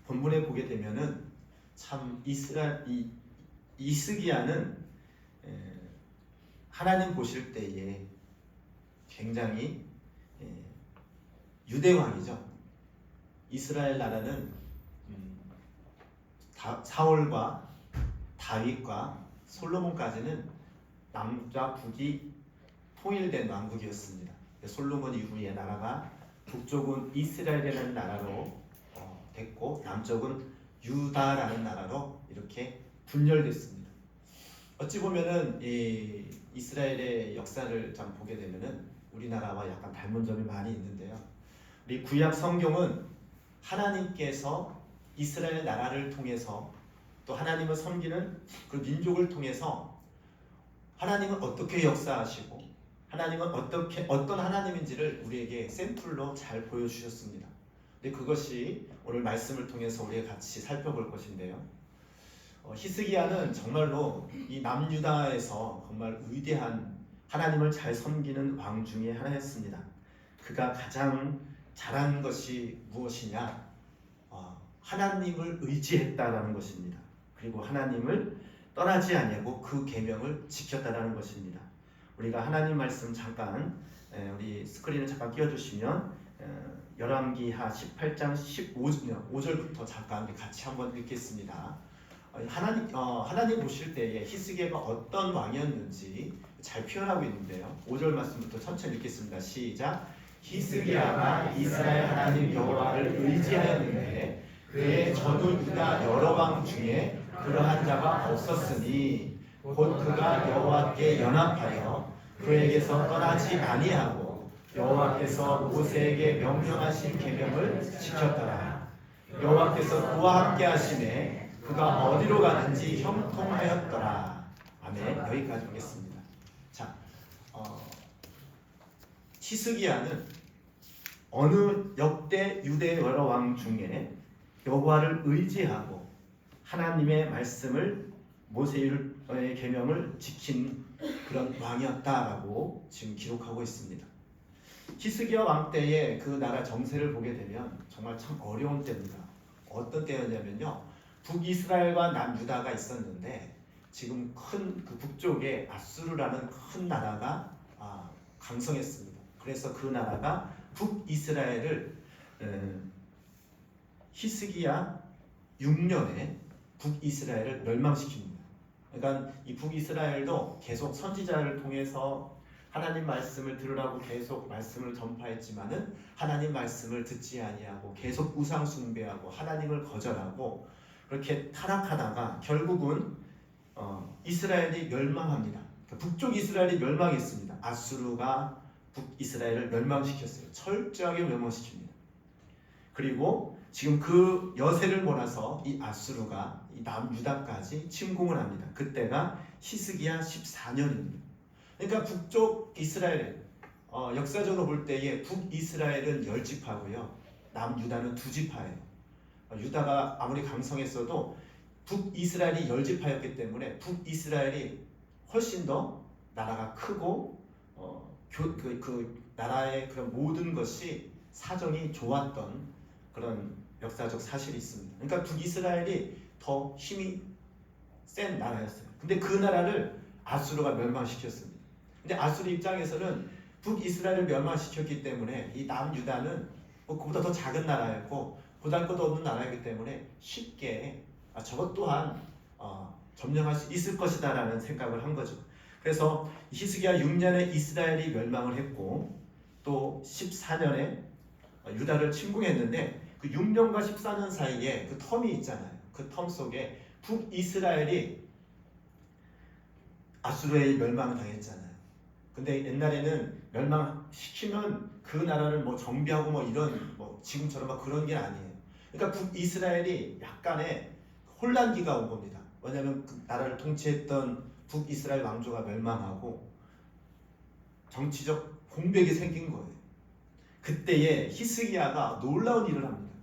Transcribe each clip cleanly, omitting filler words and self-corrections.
본문에 보게 되면은 참 이스기야는 하나님 보실 때에 굉장히 유대왕이죠. 이스라엘 나라는 사울과 다윗과 솔로몬까지는 남과 북이 통일된 왕국이었습니다. 솔로몬 이후에 나라가 북쪽은 이스라엘이라는 나라로 됐고 남쪽은 유다라는 나라로 이렇게 분열됐습니다. 어찌 보면은 이 이스라엘의 역사를 좀 보게 되면은 우리나라와 약간 닮은 점이 많이 있는데요. 우리 구약 성경은 하나님께서 이스라엘 나라를 통해서 또 하나님을 섬기는 그 민족을 통해서 하나님은 어떻게 역사하시고 하나님은 어떤 하나님인지를 우리에게 샘플로 잘 보여주셨습니다. 근데 그것이 오늘 말씀을 통해서 우리가 같이 살펴볼 것인데요. 히스기야는 정말로 이 남유다에서 정말 위대한 하나님을 잘 섬기는 왕 중에 하나였습니다. 그가 가장 잘한 것이 무엇이냐? 하나님을 의지했다라는 것입니다. 그리고 하나님을 떠나지 아니하고 그 계명을 지켰다라는 것입니다. 우리가 하나님 말씀 잠깐 우리 스크린을 잠깐 띄워주시면 열왕기하 18장 15절부터 잠깐 같이 한번 읽겠습니다. 하나님 보실 때에 히스기야가 어떤 왕이었는지 잘 표현하고 있는데요. 5절 말씀부터 천천히 읽겠습니다. 시작. 히스기야가 이스라엘 하나님 여호와를 의지하였는데 그의 전후 유다 여러 왕 중에 그러한 자가 없었으니 곧 그가 여호와께 연합하여 그에게서 떠나지 아니하고 여호와께서 모세에게 명령하신 계명을 지켰더라. 여호와께서 그와 함께 하심에 그가 어디로 가든지 형통하였더라. 아멘. 여기까지 보겠습니다. 자, 히스기야는 어느 역대 유대 여러 왕 중에 여호와를 의지하고 하나님의 말씀을 모세의 계명을 지킨 그런 왕이었다라고 지금 기록하고 있습니다. 히스기야 왕 때의 그 나라 정세를 보게 되면 정말 참 어려운 때입니다. 어떤 때였냐면요, 북이스라엘과 남유다가 있었는데 지금 큰 그 북쪽에 아수르라는 큰 나라가 강성했습니다. 그래서 그 나라가 북이스라엘을 히스기야 6년에 북이스라엘을 멸망시킵니다. 그러니까 이 북이스라엘도 계속 선지자를 통해서 하나님 말씀을 들으라고 계속 말씀을 전파했지만은 하나님 말씀을 듣지 아니하고 계속 우상 숭배하고 하나님을 거절하고 그렇게 타락하다가 결국은 이스라엘이 멸망합니다. 그러니까 북쪽 이스라엘이 멸망했습니다. 아수르가 북이스라엘을 멸망시켰어요. 철저하게 멸망시킵니다. 그리고 지금 그 여세를 몰아서 이 아수르가 이 남유다까지 침공을 합니다. 그때가 히스기야 14년입니다. 그러니까 북쪽 이스라엘 역사적으로 볼 때에 북이스라엘은 10지파고요. 남유다는 2지파예요. 유다가 아무리 강성했어도 북이스라엘이 10지파였기 때문에 북이스라엘이 훨씬 더 나라가 크고 그 나라의 그런 모든 것이 사정이 좋았던 그런 역사적 사실이 있습니다. 그러니까 북이스라엘이 더 힘이 센 나라였어요. 근데 그 나라를 아수르가 멸망시켰습니다. 근데 아수르 입장에서는 북이스라엘을 멸망시켰기 때문에 이 남유다는 그보다 더 작은 나라였고 보잘것도 없는 나라이기 때문에 쉽게 저것 또한 점령할 수 있을 것이다 라는 생각을 한 거죠. 그래서 히스기야 6년에 이스라엘이 멸망을 했고 또 14년에 유다를 침공했는데 그 6년과 14년 사이에 그 텀이 있잖아요. 그 텀 속에 북이스라엘이 아수르에 멸망을 당했잖아요. 근데 옛날에는 멸망시키면 그 나라를 뭐 정비하고 뭐 이런 지금처럼 막 그런 게 아니에요. 그러니까 북이스라엘이 약간의 혼란기가 온 겁니다. 왜냐하면 그 나라를 통치했던 북이스라엘 왕조가 멸망하고 정치적 공백이 생긴 거예요. 그때에 히스기야가 놀라운 일을 합니다.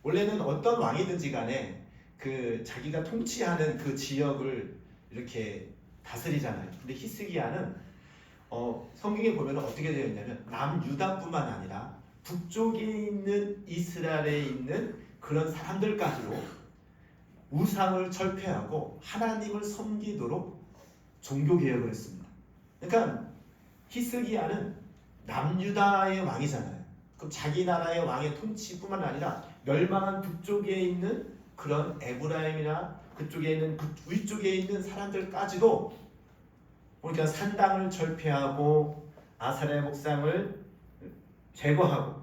원래는 어떤 왕이든지 간에 그 자기가 통치하는 그 지역을 이렇게 다스리잖아요. 근데 히스기야는 성경에 보면 어떻게 되어 있냐면 남유다뿐만 아니라 북쪽에 있는 이스라엘에 있는 그런 사람들까지도 우상을 철폐하고 하나님을 섬기도록 종교개혁을 했습니다. 그러니까 히스기야는 남유다의 왕이잖아요. 그럼 자기 나라의 왕의 통치뿐만 아니라 멸망한 북쪽에 있는 그런 에브라임이나 그쪽에 있는 그 위쪽에 있는 사람들까지도 그러니까 산당을 철폐하고 아세라의 목상을 제거하고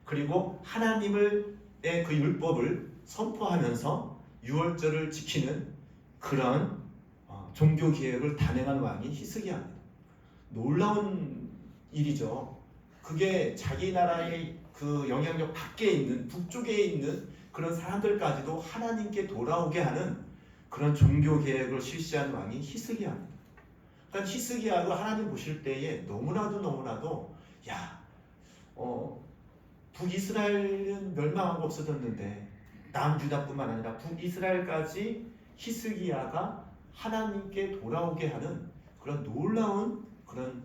그리고 하나님의 그 율법을 선포하면서 유월절을 지키는 그런 종교 개혁을 단행한 왕이 히스기야입니다. 놀라운 일이죠. 그게 자기 나라의 그 영향력 밖에 있는 북쪽에 있는 그런 사람들까지도 하나님께 돌아오게 하는 그런 종교 개혁을 실시한 왕이 히스기야입니다. 그러니까 히스기야가 하나님 보실 때에 너무나도 북이스라엘은 멸망하고 없어졌는데 남유다뿐만 아니라 북이스라엘까지 히스기야가 하나님께 돌아오게 하는 그런 놀라운 그런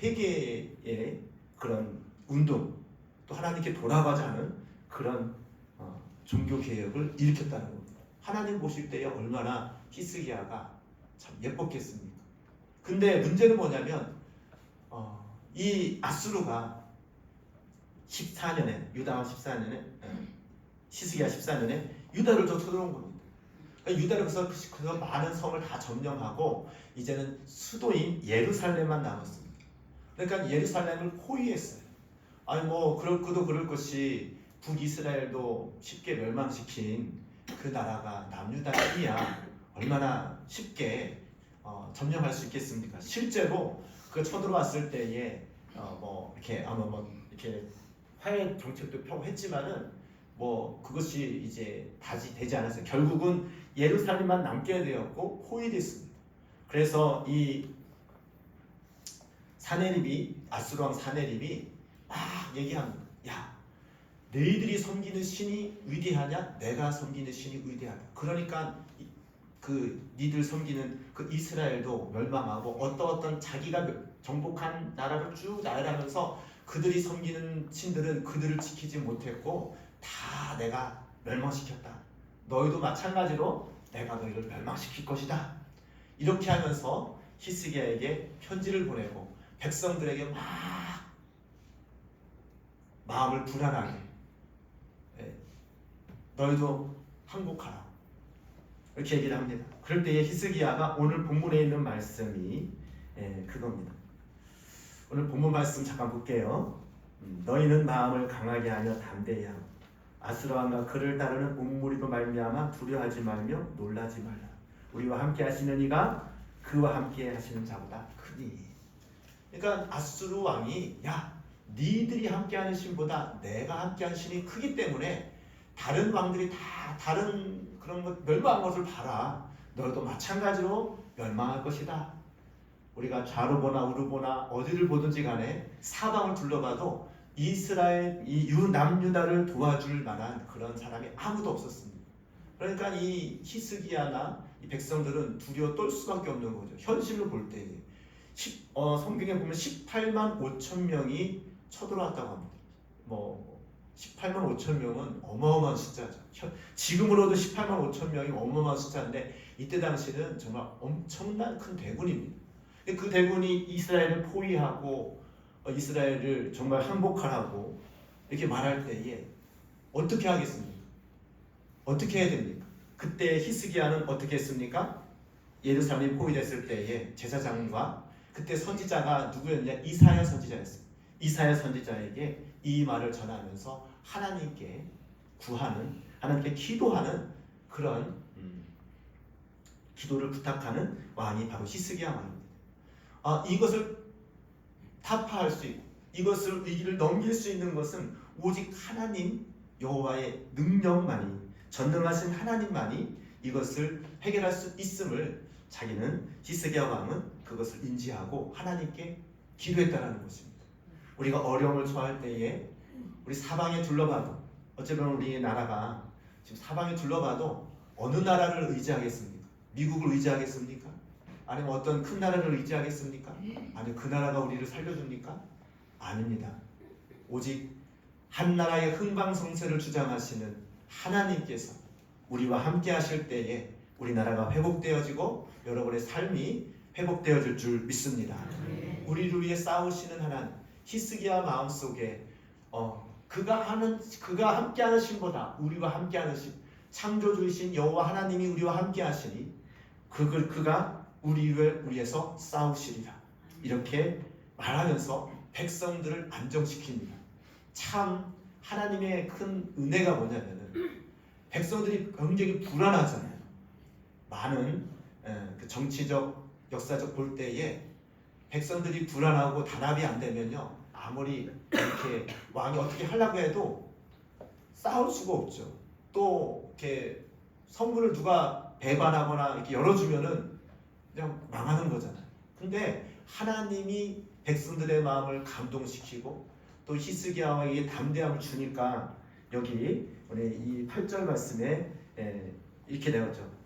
회개의 그런 운동, 또 하나님께 돌아가자는 그런 종교 개혁을 일으켰다는 겁니다. 하나님 보실 때에 얼마나 히스기야가 참 예뻤겠습니까? 근데 문제는 뭐냐면 이 아수르가 14년에 유다 14년에 히스기야 14년에 유다를 더 쳐들어온 겁니다. 그러니까 유다를 그래서 많은 성을 다 점령하고 이제는 수도인 예루살렘만 남았습니다. 그러니까 예루살렘을 포위했어요. 아니 뭐 그럴 것이 북이스라엘도 쉽게 멸망시킨 그 나라가 남유다이야 얼마나 쉽게 점령할 수 있겠습니까? 실제로 그 쳐들어왔을 때에 이렇게 화해 정책도 펴고 했지만은 뭐 그것이 이제 다시 되지 않았어요. 결국은 예루살렘만 남게 되었고 포위됐습니다. 그래서 이 아수르 왕 사네립이 막 얘기합니다. 야, 너희들이 섬기는 신이 위대하냐? 내가 섬기는 신이 위대하다. 그러니까 니들 섬기는 그 이스라엘도 멸망하고 어떤 자기가 정복한 나라를 쭉 나열하면서 그들이 섬기는 신들은 그들을 지키지 못했고 다 내가 멸망시켰다. 너희도 마찬가지로 내가 너희를 멸망시킬 것이다. 이렇게 하면서 히스기야에게 편지를 보내고 백성들에게 막 마음을 불안하게 너희도 항복하라. 이렇게 얘기를 합니다. 그럴 때에 히스기야가 오늘 본문에 있는 말씀이 그겁니다. 오늘 본문 말씀 잠깐 볼게요. 너희는 마음을 강하게 하며 담대히 하고 아수르 왕과 그를 따르는 온무리로 말미암아 두려워하지 말며 놀라지 말라. 우리와 함께 하시는 이가 그와 함께 하시는 자보다 크니. 그러니까 아수르 왕이 니들이 함께하는 신보다 내가 함께하는 신이 크기 때문에 다른 왕들이 다 다른 그런 것 멸망한 것을 봐라. 너희도 마찬가지로 멸망할 것이다. 우리가 좌로 보나 우로 보나 어디를 보든지 간에 사방을 둘러봐도 이스라엘 이 남유다를 도와줄 만한 그런 사람이 아무도 없었습니다. 그러니까 이 히스기야나 이 백성들은 두려워 떨 수밖에 없는 거죠. 현실로 볼 때에 성경에 보면 18만 5천 명이 쳐들어왔다고 합니다. 18만 5천 명은 어마어마한 숫자죠. 지금으로도 18만 5천 명이 어마어마한 숫자인데 이때 당시는 정말 엄청난 큰 대군입니다. 그 대군이 이스라엘을 포위하고 이스라엘을 정말 항복하라고 이렇게 말할 때에 어떻게 하겠습니까? 어떻게 해야 됩니까? 그때 히스기야는 어떻게 했습니까? 예루살렘이 포위됐을 때에 제사장과 그때 선지자가 누구였냐? 이사야 선지자였어요. 이사야 선지자에게 이 말을 전하면서 하나님께 구하는, 하나님께 기도하는 그런 기도를 부탁하는 왕이 바로 히스기야 왕입니다. 이것을 타파할 수 있고 이것을 이 길을 넘길 수 있는 것은 오직 하나님 여호와의 능력만이, 전능하신 하나님만이 이것을 해결할 수 있음을 자기는 히스기야 왕은 그것을 인지하고 하나님께 기도했다라는 것입니다. 우리가 어려움을 처할 때에 우리 사방에 둘러봐도 어쩌면 우리 나라가 지금 사방에 둘러봐도 어느 나라를 의지하겠습니까? 미국을 의지하겠습니까? 아니면 어떤 큰 나라를 의지하겠습니까? 아니면 그 나라가 우리를 살려줍니까? 아닙니다. 오직 한 나라의 흥방성쇠를 주장하시는 하나님께서 우리와 함께 하실 때에 우리나라가 회복되어지고 여러분의 삶이 회복되어질 줄 믿습니다. 우리를 위해 싸우시는 하나님, 히스기야 마음속에 그가 함께 하신보다 우리와 함께 하신 창조주이신 여호와 하나님이 우리와 함께 하시니 그가 우리를 위해서 싸우시리라. 이렇게 말하면서 백성들을 안정시킵니다. 참 하나님의 큰 은혜가 뭐냐면은 백성들이 굉장히 불안하잖아요. 많은 그 정치적 역사적 볼 때에 백성들이 불안하고 단합이 안 되면요, 아무리 이렇게 왕이 어떻게 하려고 해도 싸울 수가 없죠. 또 이렇게 성문을 누가 배반하거나 이렇게 열어주면은 그냥 망하는 거잖아요. 근데 하나님이 백성들의 마음을 감동시키고 또 히스기야에게 담대함을 주니까 여기 우리 이 8절 말씀에 이렇게 되었죠.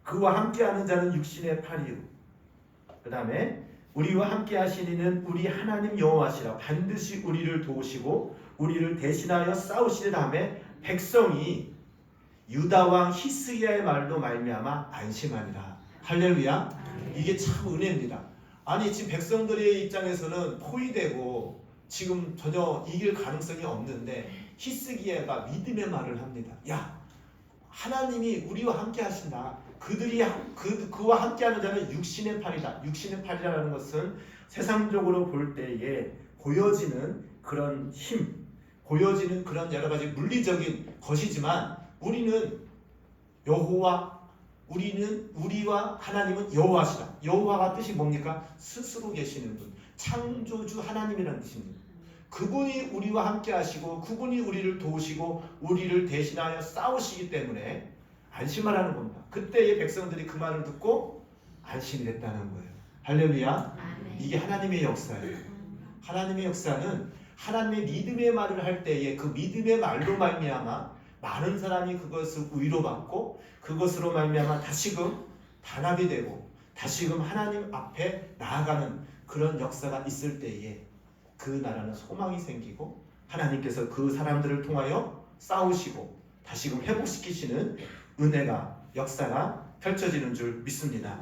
그와 함께하는 자는 육신의 팔이요. 그 다음에 우리와 함께 하시니는 우리 하나님 여호와시라. 반드시 우리를 도우시고 우리를 대신하여 싸우시는 다음에 백성이 유다 왕 히스기야의 말로 말미암아 안심하니라. 할렐루야. 이게 참 은혜입니다. 아니 지금 백성들의 입장에서는 포위되고 지금 전혀 이길 가능성이 없는데 히스기야가 믿음의 말을 합니다. 야, 하나님이 우리와 함께 하신다. 그와 함께하는 자는 육신의 팔이다. 육신의 팔이라는 것은 세상적으로 볼 때에 보여지는 그런 힘, 보여지는 그런 여러 가지 물리적인 것이지만 우리는 우리와 하나님은 여호와시다. 여호와가 뜻이 뭡니까? 스스로 계시는 분, 창조주 하나님이라는 뜻입니다. 그분이 우리와 함께 하시고 그분이 우리를 도우시고 우리를 대신하여 싸우시기 때문에 안심하라는 겁니다. 그때의 백성들이 그 말을 듣고 안심이 됐다는 거예요. 할렐루야. 이게 하나님의 역사예요. 하나님의 역사는 하나님의 믿음의 말을 할 때에 그 믿음의 말로 말미암아 많은 사람이 그것을 위로받고 그것으로 말미암아 다시금 단합이 되고 다시금 하나님 앞에 나아가는 그런 역사가 있을 때에 그 나라는 소망이 생기고 하나님께서 그 사람들을 통하여 싸우시고 다시금 회복시키시는 은혜가 역사가 펼쳐지는 줄 믿습니다.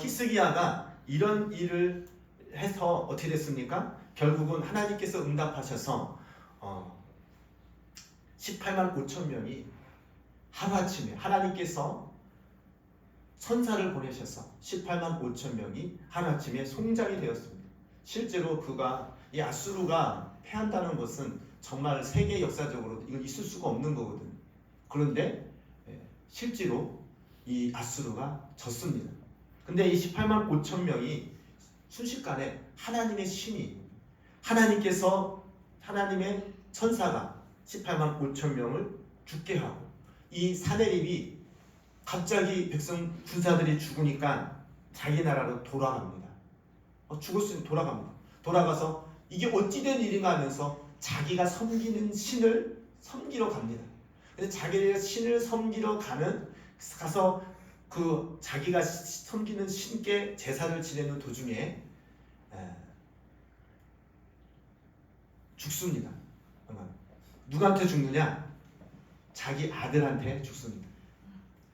히스기야가 이런 일을 해서 어떻게 됐습니까? 결국은 하나님께서 응답하셔서 18만 5천 명이 하루아침에 하나님께서 선사를 보내셔서 18만 5천 명이 하루아침에 송장이 되었습니다. 실제로 그가 이 아수르가 패한다는 것은 정말 세계 역사적으로 이건 있을 수가 없는 거거든요. 그런데 실제로 이 아수르가 졌습니다. 근데 이 18만 5천 명이 순식간에 하나님의 신이 하나님께서 하나님의 천사가 18만 5천 명을 죽게 하고 이 사내립이 갑자기 백성 군사들이 죽으니까 자기 나라로 돌아갑니다. 죽었으니 돌아갑니다. 돌아가서 이게 어찌된 일인가 하면서 자기가 섬기는 신을 섬기러 갑니다. 근데 자기의 신을 섬기러 가서 그 자기가 섬기는 신께 제사를 지내는 도중에 죽습니다. 누구한테 죽느냐? 자기 아들한테 죽습니다.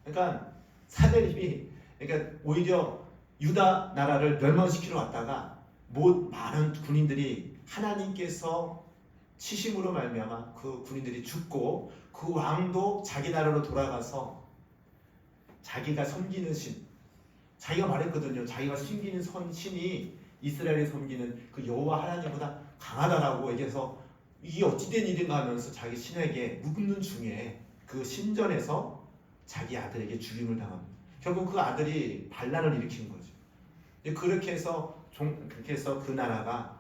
그러니까 사내립이 오히려 유다 나라를 멸망시키러 왔다가 많은 군인들이 하나님께서 치심으로 말미암아 그 군인들이 죽고 그 왕도 자기 나라로 돌아가서 자기가 섬기는 신, 자기가 말했거든요. 자기가 섬기는 신이 이스라엘이 섬기는 그 여호와 하나님보다 강하다라고 얘기해서 이게 어찌된 일인가 하면서 자기 신에게 묻는 중에 그 신전에서 자기 아들에게 죽임을 당합니다. 결국 그 아들이 반란을 일으킨 거죠. 그렇게 해서 그 나라가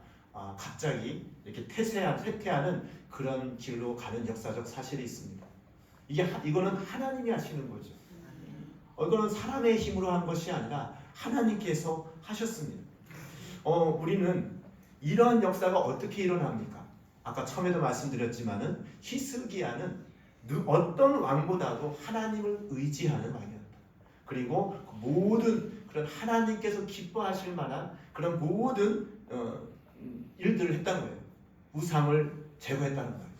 갑자기 이렇게 쇠퇴하는 그런 길로 가는 역사적 사실이 있습니다. 이거는 하나님이 하시는 거죠. 이거는 사람의 힘으로 한 것이 아니라 하나님께서 하셨습니다. 우리는 이러한 역사가 어떻게 일어납니까? 아까 처음에도 말씀드렸지만은 히스기야는 어떤 왕보다도 하나님을 의지하는 왕이었다. 그리고 모든 그런 하나님께서 기뻐하실 만한 그런 모든 일들을 했다는 거예요. 우상을 제거했다는 말이죠.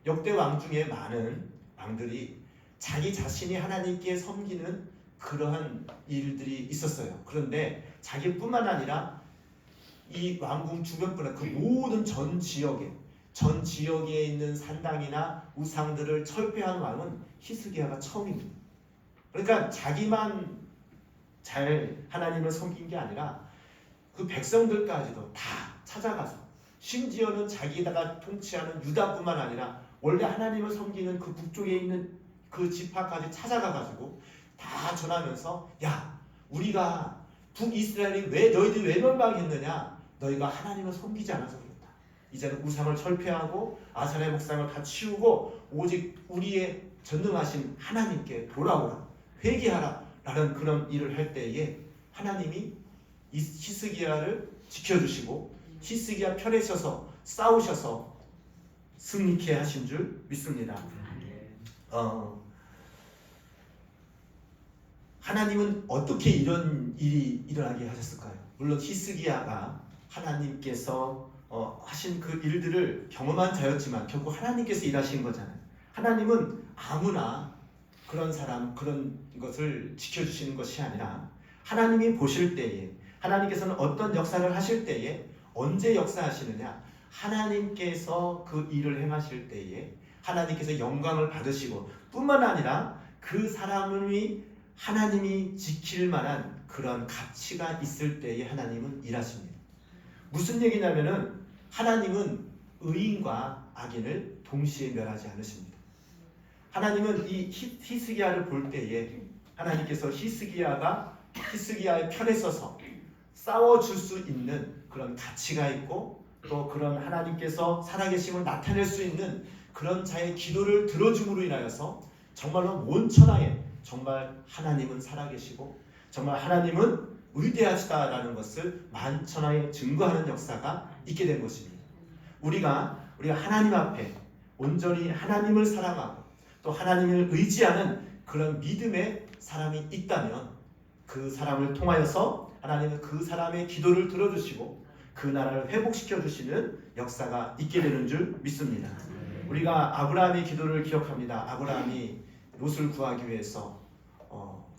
역대 왕 중에 많은 왕들이 자기 자신이 하나님께 섬기는 그러한 일들이 있었어요. 그런데 자기뿐만 아니라 이 왕궁 주변뿐만 그 모든 전 지역에 있는 산당이나 우상들을 철폐한 왕은 히스기야가 처음입니다. 그러니까 자기만 잘 하나님을 섬긴 게 아니라 그 백성들까지도 다 찾아가서, 심지어는 자기가 통치하는 유다뿐만 아니라 원래 하나님을 섬기는 그 북쪽에 있는 그 지파까지 찾아가가지고 다 전하면서, 야, 우리가 북이스라엘이 너희들이 왜 멸망했느냐? 너희가 하나님을 섬기지 않아서 그렇다. 이제는 우상을 철폐하고 아사레 목상을 다 치우고 오직 우리의 전능하신 하나님께 돌아오라, 회개하라 라는 그런 일을 할 때에 하나님이 히스기야를 지켜주시고 히스기야 편에 서서 싸우셔서 승리케 하신 줄 믿습니다. 하나님은 어떻게 이런 일이 일어나게 하셨을까요? 물론 히스기야가 하나님께서 하신 그 일들을 경험한 자였지만 결국 하나님께서 일하신 거잖아요. 하나님은 아무나 그런 사람, 그런 것을 지켜주시는 것이 아니라 하나님이 보실 때에, 하나님께서는 어떤 역사를 하실 때에 언제 역사하시느냐? 하나님께서 그 일을 행하실 때에 하나님께서 영광을 받으시고 뿐만 아니라 그 사람이 하나님이 지킬 만한 그런 가치가 있을 때에 하나님은 일하십니다. 무슨 얘기냐면은 하나님은 의인과 악인을 동시에 멸하지 않으십니다. 하나님은 이 히스기야를 볼 때에 하나님께서 히스기야의 편에 서서 싸워줄 수 있는 그런 가치가 있고 또 그런 하나님께서 살아계심을 나타낼 수 있는 그런 자의 기도를 들어줌으로 인하여서 정말로 온 천하에 정말 하나님은 살아계시고 정말 하나님은 위대하시다라는 것을 만천하에 증거하는 역사가 있게 된 것입니다. 우리가 하나님 앞에 온전히 하나님을 사랑하고 또 하나님을 의지하는 그런 믿음의 사람이 있다면 그 사람을 통하여서 하나님은 그 사람의 기도를 들어주시고 그 나라를 회복시켜 주시는 역사가 있게 되는 줄 믿습니다. 우리가 아브라함의 기도를 기억합니다. 아브라함이 롯을 구하기 위해서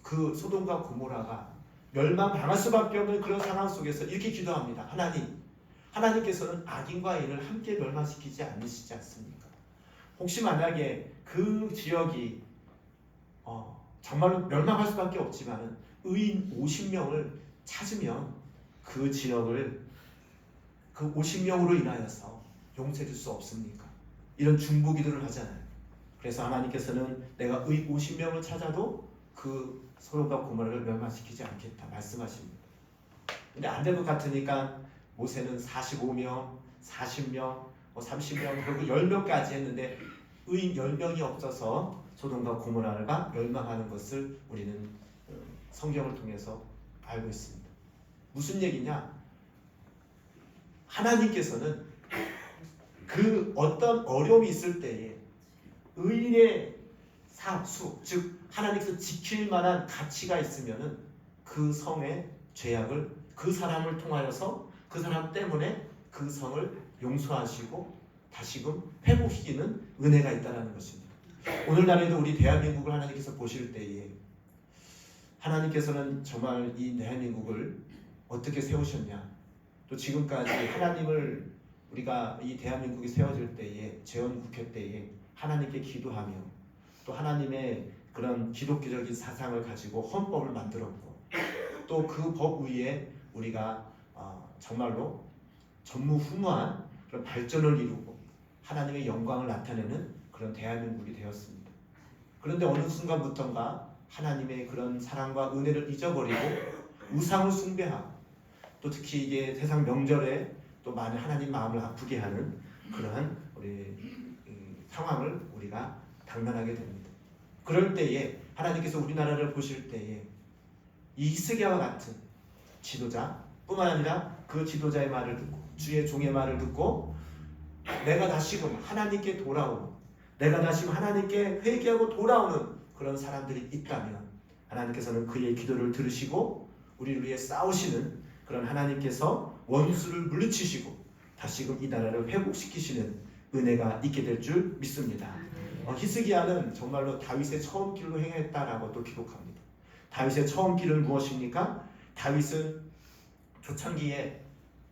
그 소돔과 고모라가 멸망당할 수밖에 없는 그런 상황 속에서 이렇게 기도합니다. 하나님께서는 악인과 의인을 함께 멸망시키지 않으시지 않습니까? 혹시 만약에 그 지역이 정말로 멸망할 수밖에 없지만 의인 50명을 찾으면 그 지역을 그 50명으로 인하여서 용서해 줄 수 없습니까? 이런 중보기도를 하잖아요. 그래서 하나님께서는 내가 의 50명을 찾아도 그 소돔과 고모라를 멸망시키지 않겠다 말씀하십니다. 근데 안 될 것 같으니까 모세는 45명, 40명, 30명, 결국 10명까지 했는데 의인 10명이 없어서 소돔과 고모라가 멸망하는 것을 우리는 성경을 통해서 알고 있습니다. 무슨 얘기냐? 하나님께서는 그 어떤 어려움이 있을 때에 의인의 사수, 즉 하나님께서 지킬 만한 가치가 있으면은 그 성의 죄악을 그 사람을 통하여서 그 사람 때문에 그 성을 용서하시고 다시금 회복시키는 은혜가 있다는 것입니다. 오늘날에도 우리 대한민국을 하나님께서 보실 때에 하나님께서는 정말 이 대한민국을 어떻게 세우셨냐, 또 지금까지 하나님을 우리가 이 대한민국이 세워질 때에 재헌국회 때에 하나님께 기도하며 또 하나님의 그런 기독교적인 사상을 가지고 헌법을 만들었고 또 그 법 위에 우리가 정말로 전무후무한 그런 발전을 이루고 하나님의 영광을 나타내는 그런 대한민국이 되었습니다. 그런데 어느 순간부터인가 하나님의 그런 사랑과 은혜를 잊어버리고 우상을 숭배하고 또 특히 이게 세상 명절에 또 많은 하나님 마음을 아프게 하는 그러한 우리 상황을 우리가 당면하게 됩니다. 그럴 때에 하나님께서 우리나라를 보실 때에 이 히스기야와 같은 지도자 뿐만 아니라 그 지도자의 말을 듣고 주의 종의 말을 듣고 내가 다시금 하나님께 돌아오는, 내가 다시금 하나님께 회개하고 돌아오는 그런 사람들이 있다면 하나님께서는 그의 기도를 들으시고 우리를 위해 싸우시는 그런 하나님께서 원수를 물리치시고 다시금 이 나라를 회복시키시는 은혜가 있게 될 줄 믿습니다. 히스기야는 정말로 다윗의 처음 길로 행했다라고 또 기록합니다. 다윗의 처음 길은 무엇입니까? 다윗은 초창기에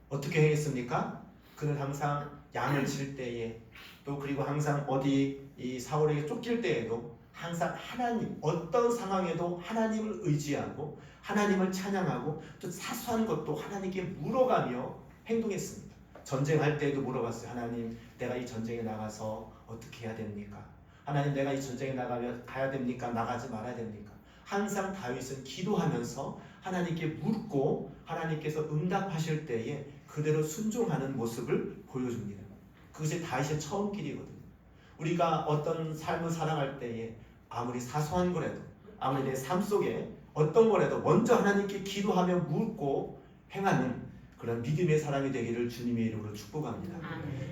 어떻게 행했습니까? 그는 항상 양을 칠 때에 또 그리고 항상 어디 이 사울에게 쫓길 때에도 항상 하나님, 어떤 상황에도 하나님을 의지하고 하나님을 찬양하고 또 사소한 것도 하나님께 물어가며 행동했습니다. 전쟁할 때도 물어봤어요. 하나님, 내가 이 전쟁에 나가서 어떻게 해야 됩니까? 하나님, 내가 이 전쟁에 가야 됩니까? 나가지 말아야 됩니까? 항상 다윗은 기도하면서 하나님께 묻고 하나님께서 응답하실 때에 그대로 순종하는 모습을 보여줍니다. 그것이 다윗의 처음 길이거든요. 우리가 어떤 삶을 살아갈 때에 아무리 사소한 거라도, 아무리 내 삶 속에 어떤 거라도 먼저 하나님께 기도하며 묻고 행하는 그런 믿음의 사람이 되기를 주님의 이름으로 축복합니다.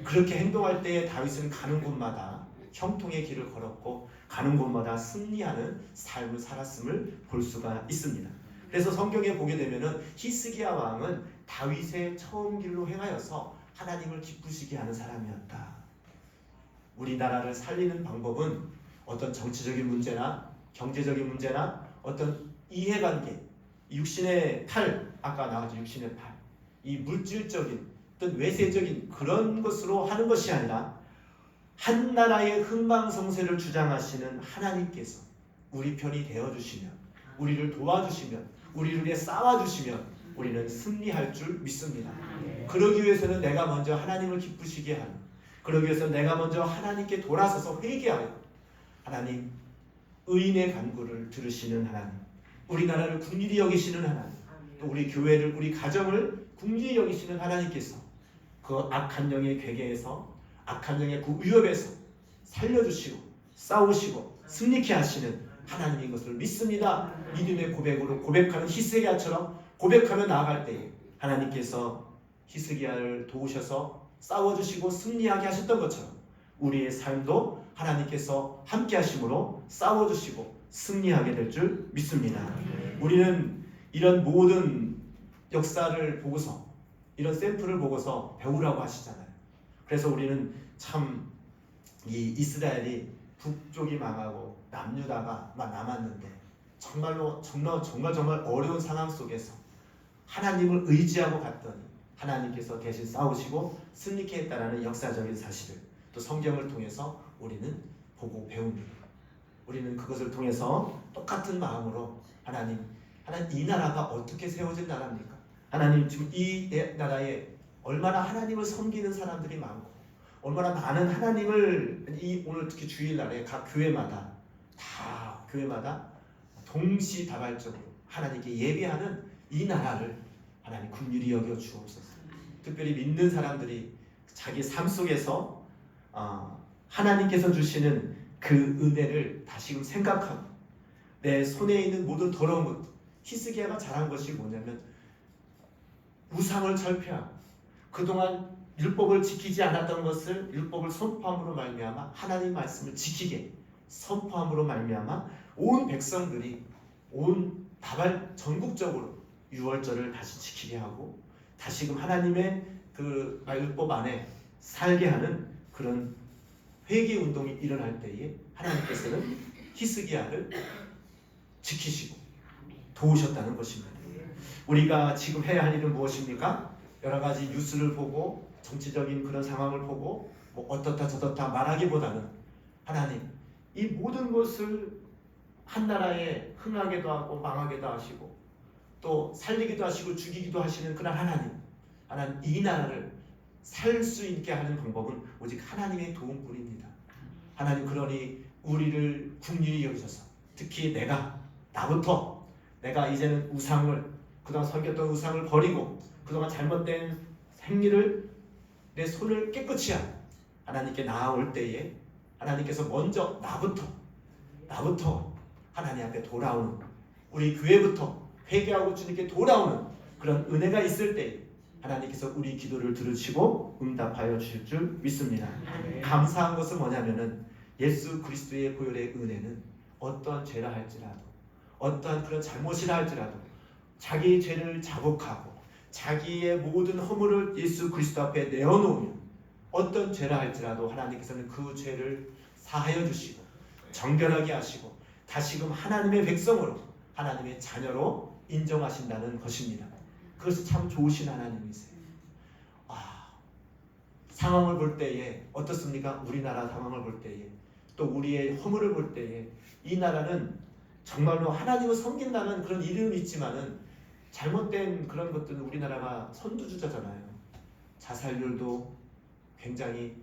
그렇게 행동할 때에 다윗은 가는 곳마다 형통의 길을 걸었고 가는 곳마다 승리하는 삶을 살았음을 볼 수가 있습니다. 그래서 성경에 보게 되면은 히스기야 왕은 다윗의 처음 길로 행하여서 하나님을 기쁘시게 하는 사람이었다. 우리나라를 살리는 방법은 어떤 정치적인 문제나 경제적인 문제나 어떤 이해관계, 육신의 탈, 아까 나왔죠. 육신의 탈, 이 물질적인 어떤 외세적인 그런 것으로 하는 것이 아니라 한 나라의 흥망성쇠를 주장하시는 하나님께서 우리 편이 되어주시면, 우리를 도와주시면, 우리를 위해 싸워주시면 우리는 승리할 줄 믿습니다. 그러기 위해서는 내가 먼저 하나님을 기쁘시게 하는, 그러기 위해서 내가 먼저 하나님께 돌아서서 회개하여 하나님, 의인의 간구를 들으시는 하나님, 우리나라를 긍휼히 여기시는 하나님, 또 우리 교회를, 우리 가정을 긍휼히 여기시는 하나님께서 그 악한 영의 괴계에서, 악한 영의 그 위협에서 살려주시고 싸우시고 승리케 하시는 하나님인 것을 믿습니다. 믿음의 고백으로 고백하는 히스기야처럼 고백하며 나아갈 때에 하나님께서 히스기야를 도우셔서 싸워주시고 승리하게 하셨던 것처럼 우리의 삶도 하나님께서 함께 하심으로 싸워주시고 승리하게 될 줄 믿습니다. 우리는 이런 모든 역사를 보고서, 이런 샘플을 보고서 배우라고 하시잖아요. 그래서 우리는 참 이 이스라엘이 북쪽이 망하고 남유다가 남았는데 정말로 정말 어려운 상황 속에서 하나님을 의지하고 갔더니 하나님께서 대신 싸우시고 승리케 했다라는 역사적인 사실을 또 성경을 통해서 우리는 보고 배웁니다. 우리는 그것을 통해서 똑같은 마음으로 하나님 이 나라가 어떻게 세워진 나라입니까? 하나님, 지금 이 나라에 얼마나 하나님을 섬기는 사람들이 많고 얼마나 많은 하나님을 오늘 특히 주일날에 각 교회마다 동시다발적으로 하나님께 예배하는 이 나라를 하나님 긍휼히 여겨 주옵소서. 특별히 믿는 사람들이 자기 삶 속에서 하나님께서 주시는 그 은혜를 다시금 생각하고 내 손에 있는 모든 더러운 것, 히스기야가 잘한 것이 뭐냐면 우상을 철폐하고 그동안 율법을 지키지 않았던 것을 율법을 선포함으로 말미암아 하나님 말씀을 지키게 선포함으로 말미암아 온 백성들이 온 전국적으로 유월절을 다시 지키게 하고 다시금 하나님의 그 율법 안에 살게 하는 그런 회개 운동이 일어날 때에 하나님께서는 히스기야를 지키시고 도우셨다는 것입니다. 우리가 지금 해야 할 일은 무엇입니까? 여러 가지 뉴스를 보고 정치적인 그런 상황을 보고 뭐 어떻다 저렇다 말하기보다는 하나님, 이 모든 것을 한 나라에 흥하게도 하고 망하게도 하시고 또 살리기도 하시고 죽이기도 하시는 그런 하나님 이 나라를 살 수 있게 하는 방법은 오직 하나님의 도움뿐입니다. 하나님, 그러니 우리를 긍휼히 여기셔서 특히 나부터 내가 이제는 그동안 섬겼던 우상을 버리고 그동안 잘못된 행위를 내 손을 깨끗이 하고 하나님께 나아올 때에 하나님께서 먼저 나부터 하나님 앞에 돌아오는, 우리 교회부터 회개하고 주님께 돌아오는 그런 은혜가 있을 때 하나님께서 우리 기도를 들으시고 응답하여 주실 줄 믿습니다. 감사한 것은 뭐냐면은 예수 그리스도의 보혈의 은혜는 어떠한 죄라 할지라도 어떠한 그런 잘못이라 할지라도 자기의 죄를 자복하고 자기의 모든 허물을 예수 그리스도 앞에 내어놓으면 어떤 죄라 할지라도 하나님께서는 그 죄를 사하여 주시고 정결하게 하시고 다시금 하나님의 백성으로 하나님의 자녀로 인정하신다는 것입니다. 그것이 참 좋으신 하나님이세요. 상황을 볼 때에 어떻습니까? 우리나라 상황을 볼 때에 또 우리의 허물을 볼 때에 이 나라는 정말로 하나님을 섬긴다는 그런 이름이 있지만은 잘못된 그런 것들은 우리나라가 선두주자잖아요. 자살률도 굉장히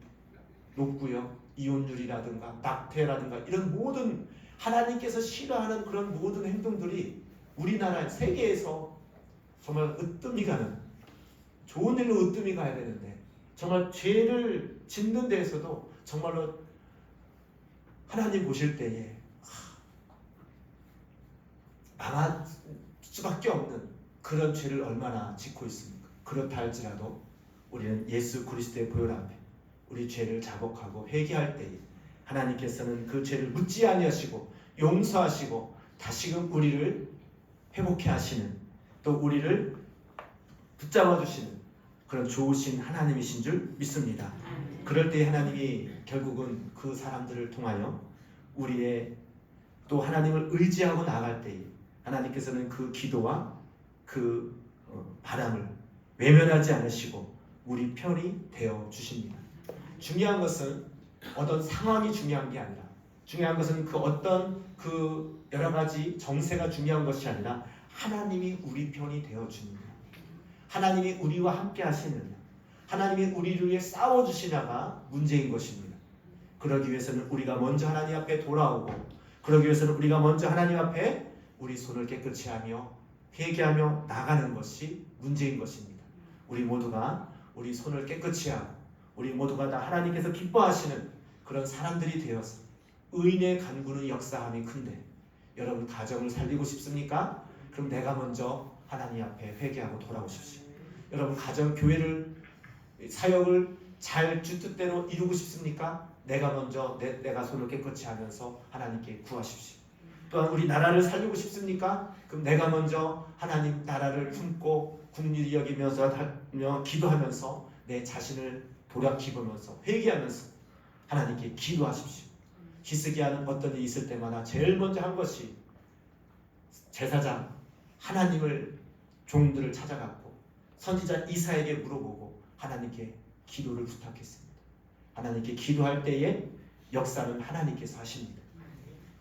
높고요. 이혼율이라든가 낙태라든가 이런 모든 하나님께서 싫어하는 그런 모든 행동들이 우리나라 세계에서 정말 으뜸이 가는 좋은 일로 으뜸이 가야 되는데 정말 죄를 짓는 데에서도 정말로 하나님 보실 때에 망할 수밖에 없는 그런 죄를 얼마나 짓고 있습니까? 그렇다 할지라도 우리는 예수 그리스도의 보혈 앞에 우리 죄를 자복하고 회개할 때에 하나님께서는 그 죄를 묻지 아니하시고 용서하시고 다시금 우리를 회복해 하시는 또 우리를 붙잡아 주시는 그런 좋으신 하나님이신 줄 믿습니다. 그럴 때 하나님이 결국은 그 사람들을 통하여 우리의 또 하나님을 의지하고 나아갈 때에 하나님께서는 그 기도와 그 바람을 외면하지 않으시고 우리 편이 되어 주십니다. 중요한 것은 어떤 상황이 중요한 게 아니라 중요한 것은 그 어떤 그 여러 가지 정세가 중요한 것이 아니라 하나님이 우리 편이 되어 주느냐, 하나님이 우리와 함께 하시느냐, 하나님이 우리를 위해 싸워 주시냐가 문제인 것입니다. 그러기 위해서는 우리가 먼저 하나님 앞에 돌아오고 그러기 위해서는 우리가 먼저 하나님 앞에 우리 손을 깨끗이 하며 회개하며 나가는 것이 문제인 것입니다. 우리 모두가 우리 손을 깨끗이 하고 우리 모두가 다 하나님께서 기뻐하시는 그런 사람들이 되어서 의인의 간구는 역사함이 큰데 여러분 가정을 살리고 싶습니까? 그럼 내가 먼저 하나님 앞에 회개하고 돌아오십시오. 여러분 가정 교회를 사역을 잘 주 뜻대로 이루고 싶습니까? 내가 먼저 내가 손을 깨끗이 하면서 하나님께 구하십시오. 또한 우리 나라를 살리고 싶습니까? 그럼 내가 먼저 하나님 나라를 품고 국리를 여기면서 기도하면서 내 자신을 돌아키보면서 회개하면서 하나님께 기도하십시오. 히스기야는 어떤 일이 있을 때마다 제일 먼저 한 것이 제사장 하나님을 종들을 찾아갔고 선지자 이사에게 물어보고 하나님께 기도를 부탁했습니다. 하나님께 기도할 때에 역사는 하나님께서 하십니다.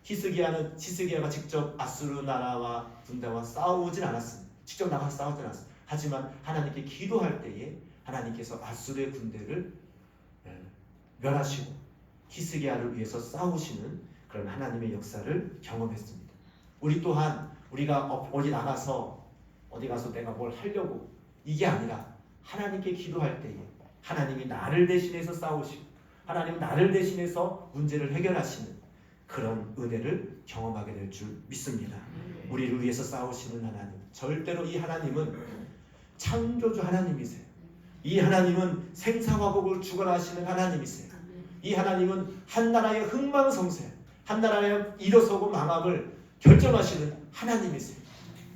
히스기야가 직접 아수르 나라와 군대와 싸우진 않았습니다. 직접 나가서 싸우진 않았습니다. 하지만 하나님께 기도할 때에 하나님께서 아수르의 군대를 멸하시고 히스기야를 위해서 싸우시는 그런 하나님의 역사를 경험했습니다. 우리 또한 우리가 어디 가서 내가 뭘 하려고 이게 아니라 하나님께 기도할 때에 하나님이 나를 대신해서 싸우시고 하나님은 나를 대신해서 문제를 해결하시는 그런 은혜를 경험하게 될 줄 믿습니다. 우리를 위해서 싸우시는 하나님, 절대로 이 하나님은 창조주 하나님이세요. 이 하나님은 생사화복을 주관하시는 하나님이세요. 이 하나님은 한 나라의 흥망성쇠, 한 나라의 일어서고 망함을 결정하시는 하나님이세요.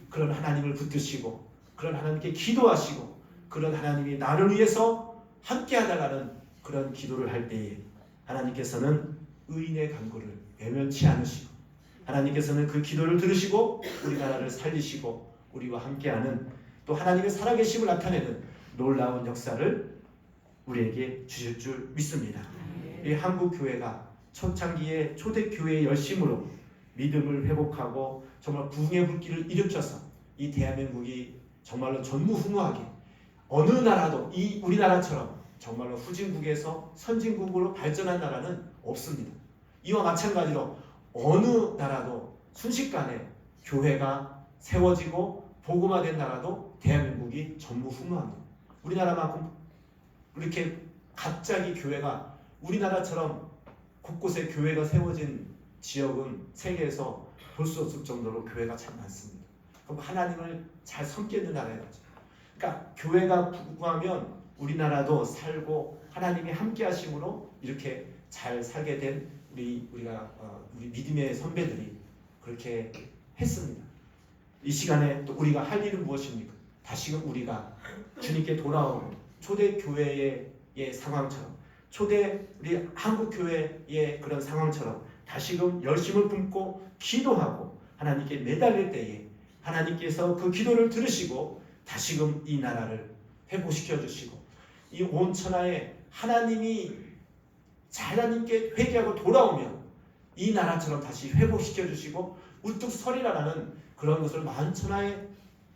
그런 하나님을 붙드시고 그런 하나님께 기도하시고 그런 하나님이 나를 위해서 함께 하다가는 그런 기도를 할 때에 하나님께서는 의인의 간구를 외면치 않으시고 하나님께서는 그 기도를 들으시고 우리나라를 살리시고 우리와 함께하는 또 하나님의 살아계심을 나타내는 놀라운 역사를 우리에게 주실 줄 믿습니다. 이 한국 교회가 초창기에 초대교회의 열심으로 믿음을 회복하고 정말 부흥의 불길을 일으켜서 이 대한민국이 정말로 전무후무하게 어느 나라도 이 우리나라처럼 정말로 후진국에서 선진국으로 발전한 나라는 없습니다. 이와 마찬가지로 어느 나라도 순식간에 교회가 세워지고 복음화된 나라도 대한민국이 전무후무합니다. 우리나라만큼 이렇게 갑자기 교회가 우리나라처럼 곳곳에 교회가 세워진 지역은 세계에서 볼 수 없을 정도로 교회가 참 많습니다. 그럼 하나님을 잘 섬기는 나라예요. 그러니까 교회가 부흥하면 우리나라도 살고 하나님이 함께하심으로 이렇게 잘 살게 된 우리 믿음의 선배들이 그렇게 했습니다. 이 시간에 또 우리가 할 일은 무엇입니까? 다시금 우리가 주님께 돌아오고 초대교회의 상황처럼 초대 우리 한국 교회의 그런 상황처럼 다시금 열심을 품고 기도하고 하나님께 매달릴 때에 하나님께서 그 기도를 들으시고 다시금 이 나라를 회복시켜 주시고 이 온 천하에 하나님이 하나님께 회개하고 돌아오면 이 나라처럼 다시 회복시켜 주시고 우뚝 서리라라는 그런 것을 만천하에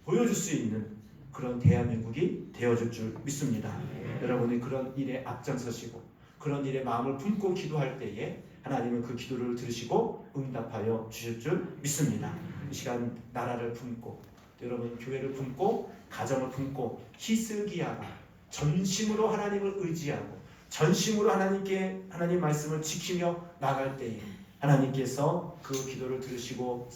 보여줄 수 있는 그런 대한민국이 되어줄 줄 믿습니다. 여러분이 그런 일에 앞장서시고 그런 일에 마음을 품고 기도할 때에 하나님은 그 기도를 들으시고 응답하여 주실 줄 믿습니다. 이 시간 나라를 품고 여러분 교회를 품고 가정을 품고 히스기야가 전심으로 하나님을 의지하고 전심으로 하나님 말씀을 지키며 나갈 때에 하나님께서 그 기도를 들으시고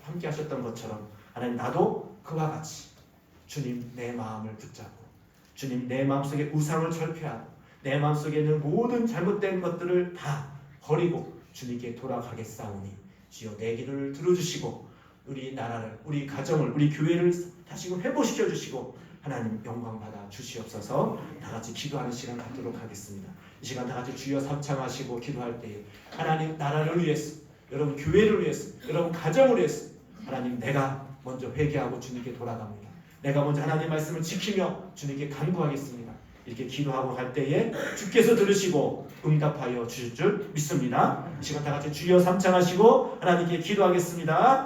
함께 하셨던 것처럼 하나님 나도 그와 같이 주님 내 마음을 붙잡고 주님 내 마음속에 우상을 철폐하고 내 마음속에 있는 모든 잘못된 것들을 다 버리고 주님께 돌아가겠사오니 주여 내 기도를 들어주시고 우리 나라를 우리 가정을 우리 교회를 다시금 회복시켜 주시고 하나님 영광 받아 주시옵소서. 다 같이 기도하는 시간 갖도록 하겠습니다. 이 시간 다 같이 주여 삼창하시고 기도할 때에 하나님 나라를 위해서 여러분 교회를 위해서 여러분 가정을 위해서 하나님 내가 먼저 회개하고 주님께 돌아갑니다. 내가 먼저 하나님 말씀을 지키며 주님께 간구하겠습니다. 이렇게 기도하고 갈 때에 주께서 들으시고 응답하여 주실 줄 믿습니다. 이 시간 다 같이 주여 삼창하시고 하나님께 기도하겠습니다.